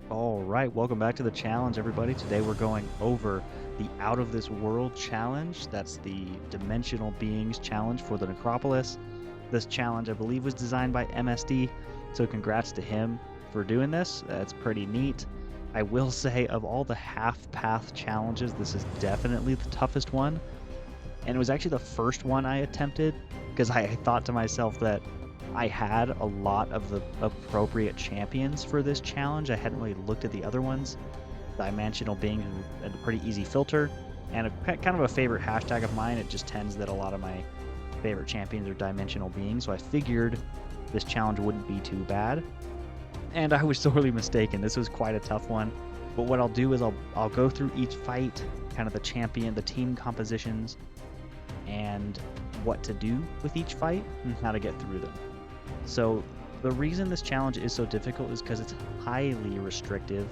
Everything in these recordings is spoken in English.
All right, welcome back to the challenge, everybody. Today we're going over the Out of This World challenge. That's the Dimensional Beings challenge for the Necropolis. This challenge, I believe, was designed by MSD, so congrats to him for doing this. That's pretty neat. I will say, of all the half-path challenges, this is definitely the toughest one. And it was actually the first one I attempted, because I thought to myself that I had a lot of the appropriate champions for this challenge. I hadn't really looked at the other ones. Dimensional Beings is a pretty easy filter, and kind of a favorite hashtag of mine. It just tends that a lot of my favorite champions are Dimensional Beings, so I figured this challenge wouldn't be too bad. And I was sorely mistaken. This was quite a tough one. But what I'll do is I'll go through each fight, kind of the champion, the team compositions, and what to do with each fight and how to get through them. So the reason this challenge is so difficult is because it's highly restrictive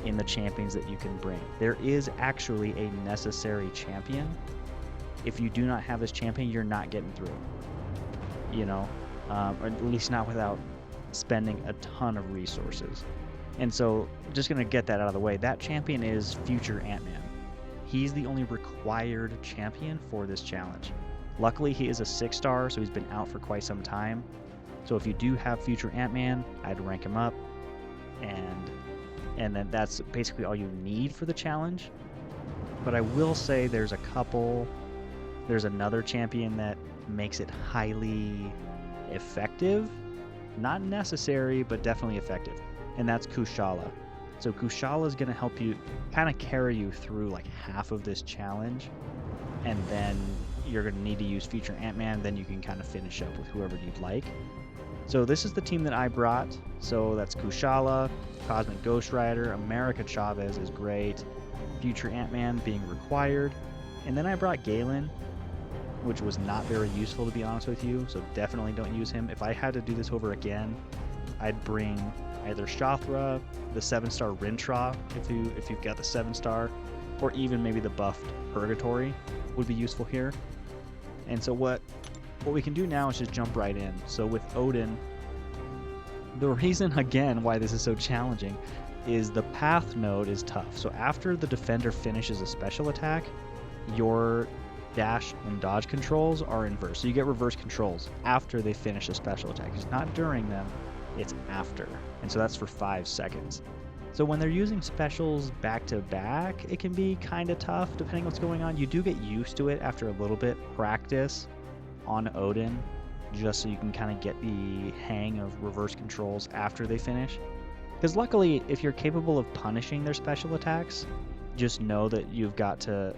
in the champions that you can bring. There is actually a necessary champion. If you do not have this champion, you're not getting through. You know, or at least not without spending a ton of resources. And so just going to get that out of the way. That champion is Future Ant-Man. He's the only required champion for this challenge. Luckily, he is a 6-star, so he's been out for quite some time. So if you do have Future Ant-Man, I'd rank him up, and then that's basically all you need for the challenge. But I will say there's another champion that makes it highly effective. Not necessary, but definitely effective, and that's Kushala. So Kushala is going to help you kind of carry you through like half of this challenge, and then you're going to need to use Future Ant-Man, then you can kind of finish up with whoever you'd like. So this is the team that I brought. So that's Kushala, Cosmic Ghost Rider, America Chavez is great, Future Ant-Man being required, and then I brought Galen, which was not very useful to be honest with you, so definitely don't use him. If I had to do this over again, I'd bring either Shothra, the 7-star Rintra, if you've got the 7-star, or even maybe the buffed Purgatory would be useful here. And so what we can do now is just jump right in. So with Odin, the reason again why this is so challenging is the path node is tough. So after the defender finishes a special attack, your dash and dodge controls are inverse. So you get reverse controls after they finish a special attack. It's not during them, it's after. And so that's for 5 seconds. So when they're using specials back to back, it can be kind of tough depending on what's going on. You do get used to it after a little bit practice on Odin, just so you can kind of get the hang of reverse controls after they finish. Because luckily, if you're capable of punishing their special attacks, just know that you've got to...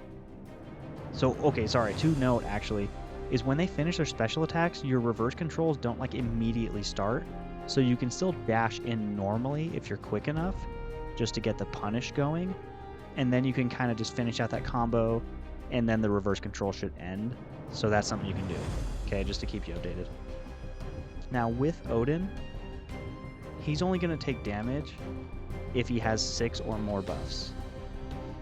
So, okay, sorry, to note actually, is when they finish their special attacks, your reverse controls don't like immediately start, so you can still dash in normally if you're quick enough, just to get the punish going, and then you can kind of just finish out that combo, and then the reverse control should end. So that's something you can do, okay, just to keep you updated. Now with Odin, he's only going to take damage if he has 6 or more buffs.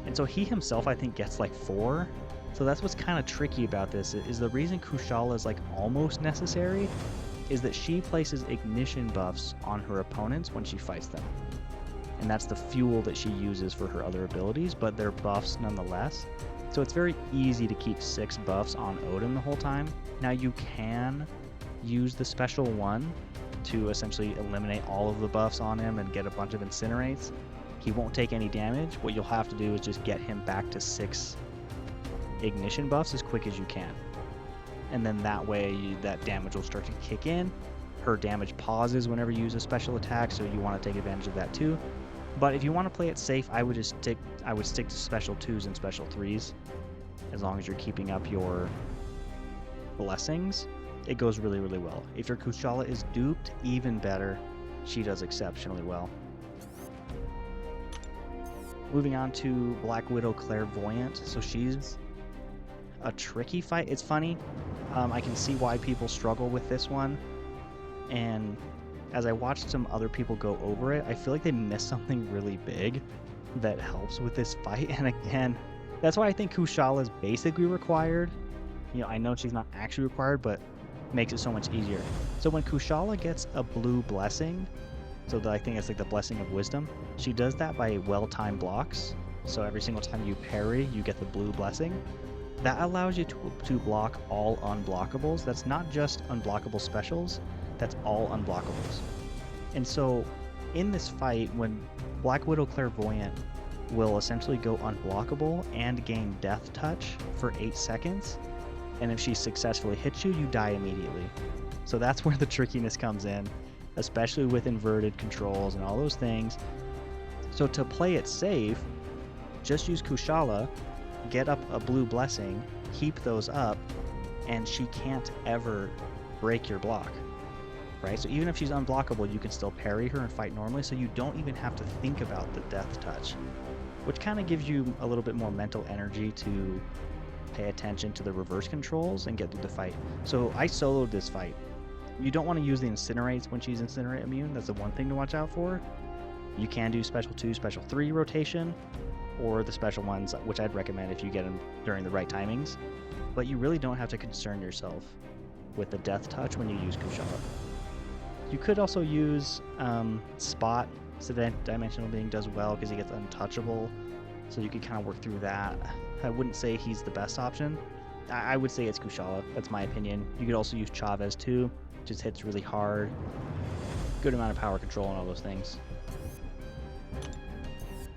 And so he himself, I think, gets like 4. So that's what's kind of tricky about this, is the reason Kushala is like almost necessary is that she places ignition buffs on her opponents when she fights them. And that's the fuel that she uses for her other abilities, but they're buffs nonetheless. So it's very easy to keep 6 buffs on Odin the whole time. Now you can use the special one to essentially eliminate all of the buffs on him and get a bunch of incinerates. He won't take any damage. What you'll have to do is just get him back to 6 ignition buffs as quick as you can. And then that way that damage will start to kick in. Her damage pauses whenever you use a special attack, so you want to take advantage of that too. But if you want to play it safe, I would stick to special 2s and special 3s. As long as you're keeping up your blessings, it goes really, really well. If your Kushala is duped, even better. She does exceptionally well. Moving on to Black Widow Clairvoyant. So she's a tricky fight. It's funny. I can see why people struggle with this one. And as I watched some other people go over it, I feel like they missed something really big that helps with this fight. And again, that's why I think Kushala is basically required. You know, I know she's not actually required, but makes it so much easier. So when Kushala gets a blue blessing, So I think it's like the Blessing of Wisdom. She does that by well-timed blocks. So every single time you parry, you get the blue blessing. That allows you to block all unblockables. That's not just unblockable specials, that's all unblockables. And so in this fight, when Black Widow Clairvoyant will essentially go unblockable and gain Death Touch for 8 seconds, and if she successfully hits you, you die immediately. So that's where the trickiness comes in, especially with inverted controls and all those things. So to play it safe, just use Kushala, get up a blue blessing, keep those up, and she can't ever break your block, right? So even if she's unblockable, you can still parry her and fight normally, so you don't even have to think about the Death Touch, which kind of gives you a little bit more mental energy to pay attention to the reverse controls and get through the fight. So I soloed this fight. You don't want to use the Incinerates when she's Incinerate immune. That's the one thing to watch out for. You can do Special 2, Special 3 rotation, or the special ones, which I'd recommend if you get them during the right timings. But you really don't have to concern yourself with the Death Touch when you use Kushala. You could also use Spot, so that Dimensional Being does well because he gets untouchable, so you could kind of work through that. I wouldn't say he's the best option. I would say it's Kushala, that's my opinion. You could also use Chavez too, just hits really hard, good amount of power control and all those things.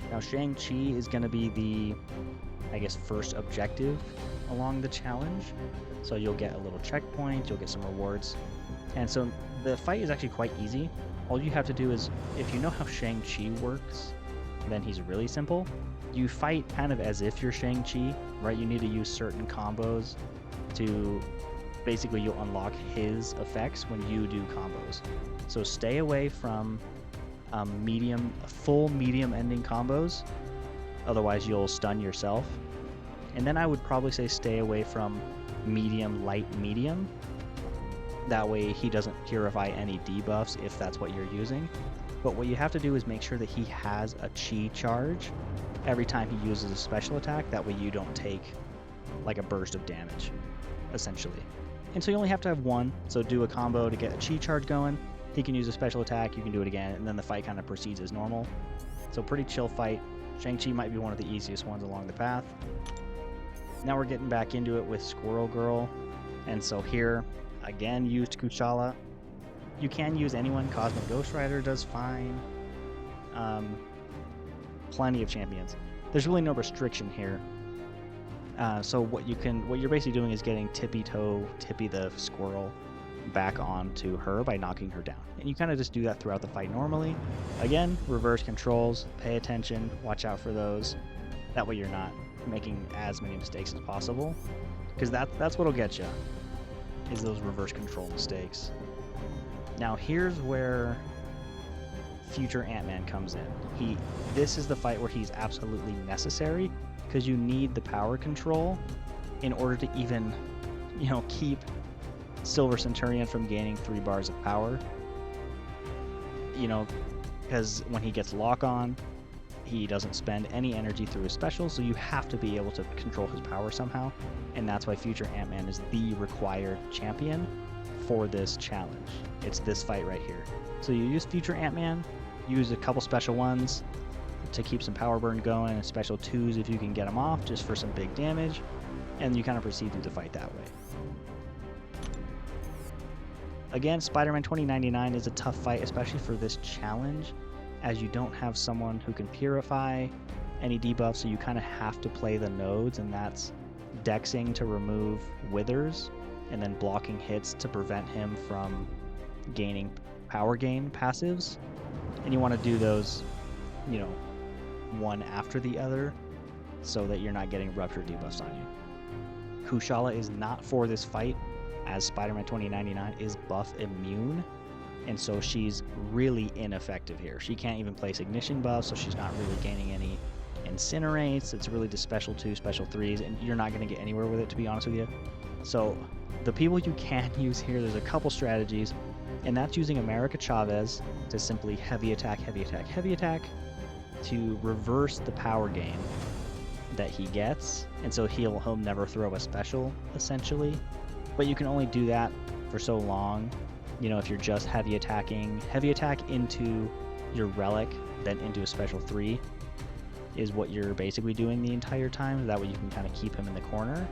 Now Shang-Chi is going to be the, I guess, first objective along the challenge. So you'll get a little checkpoint, you'll get some rewards. And so the fight is actually quite easy. All you have to do is, if you know how Shang-Chi works, then he's really simple. You fight kind of as if you're Shang-Chi, right? You need to use certain combos to, basically you'll unlock his effects when you do combos. So stay away from full medium ending combos, otherwise you'll stun yourself. And then I would probably say stay away from medium, light, medium. That way he doesn't purify any debuffs if that's what you're using. But what you have to do is make sure that he has a chi charge every time he uses a special attack. That way you don't take like a burst of damage, essentially. And so you only have to have one, so do a combo to get a chi charge going. He can use a special attack, you can do it again, and then the fight kind of proceeds as normal. So pretty chill fight. Shang-Chi might be one of the easiest ones along the path. Now we're getting back into it with Squirrel Girl. And so here, again, used Kushala. You can use anyone. Cosmic Ghost Rider does fine. Plenty of champions. There's really no restriction here. So what you're basically doing is getting Tippy the squirrel back onto her by knocking her down. And you kind of just do that throughout the fight normally. Again, reverse controls, pay attention, watch out for those. That way you're not making as many mistakes as possible, because that's what'll get you, is those reverse control mistakes. Now here's where future Ant-Man comes in. This is the fight where he's absolutely necessary, because you need the power control in order to even, keep Silver Centurion from gaining 3 bars of power. Because when he gets lock on, he doesn't spend any energy through his special, so you have to be able to control his power somehow. And that's why future Ant-Man is the required champion for this challenge. It's this fight right here. So you use future Ant-Man, use a couple special ones to keep some power burn going, and special 2s if you can get them off, just for some big damage, and you kind of proceed through the fight that way. Again, Spider-Man 2099 is a tough fight, especially for this challenge, as you don't have someone who can purify any debuffs, so you kind of have to play the nodes, and that's dexing to remove withers, and then blocking hits to prevent him from gaining power gain passives. And you want to do those, one after the other, so that you're not getting rupture debuffs on you. Kushala is not for this fight, as Spider-Man 2099 is buff immune, and so she's really ineffective here. She can't even place ignition buffs, so she's not really gaining any incinerates. It's really just special 2, special 3s, and you're not going to get anywhere with it, to be honest with you. So the people you can use here, there's a couple strategies, and that's using America Chavez to simply heavy attack, heavy attack, heavy attack, to reverse the power gain that he gets, and so he'll never throw a special, essentially. But you can only do that for so long, if you're just heavy attacking. Heavy attack into your relic, then into a special 3 is what you're basically doing the entire time. That way you can kind of keep him in the corner.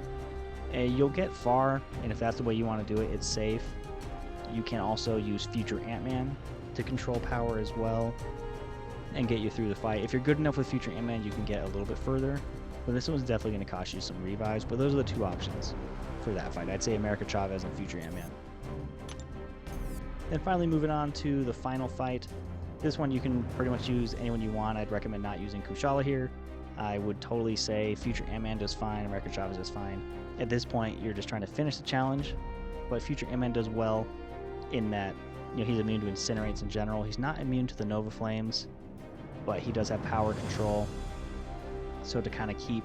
And you'll get far, and if that's the way you want to do it, it's safe. You can also use Future Ant-Man to control power as well and get you through the fight. If you're good enough with Future Ant-Man, you can get a little bit further, but this one's definitely going to cost you some revives. But those are the 2 options for that fight. I'd say America Chavez and Future Ant-Man. Then finally moving on to the final fight. This one you can pretty much use anyone you want. I'd recommend not using Kushala here. I would totally say Future Ant-Man does fine, America Chavez does fine. At this point, you're just trying to finish the challenge, but Future Ant-Man does well in that, you know, he's immune to incinerates in general. He's not immune to the Nova Flames, but he does have power control. So to kind of keep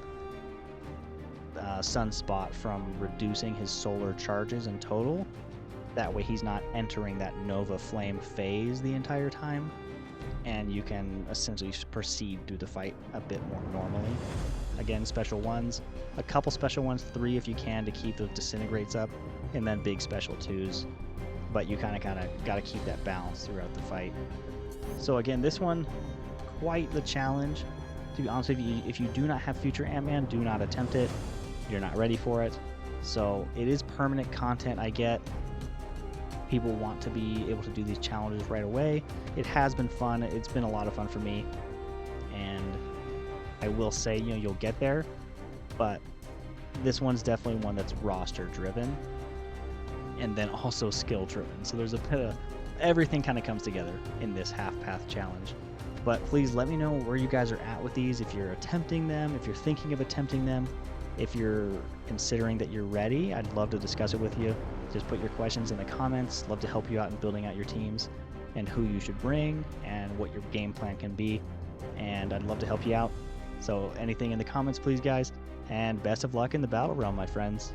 Sunspot from reducing his solar charges in total, that way he's not entering that Nova Flame phase the entire time, and you can essentially proceed through the fight a bit more normally. Again, special 1s, a couple special 1s, 3 if you can, to keep those disintegrates up, and then big special 2s. But you kind of got to keep that balance throughout the fight. So again, this one, quite the challenge. To be honest with you, if you do not have Future Ant-Man, do not attempt it. You're not ready for it. So it is permanent content, I get. People want to be able to do these challenges right away. It has been fun. It's been a lot of fun for me. And I will say, you know, you'll get there, but this one's definitely one that's roster driven and then also skill driven. So there's a bit of everything kind of comes together in this half path challenge. But please let me know where you guys are at with these, if you're attempting them, if you're thinking of attempting them, if you're considering that you're ready. I'd love to discuss it with you. Just put your questions in the comments. Love to help you out in building out your teams and who you should bring and what your game plan can be. And I'd love to help you out. So anything in the comments, please, guys. And best of luck in the Battle Realm, my friends.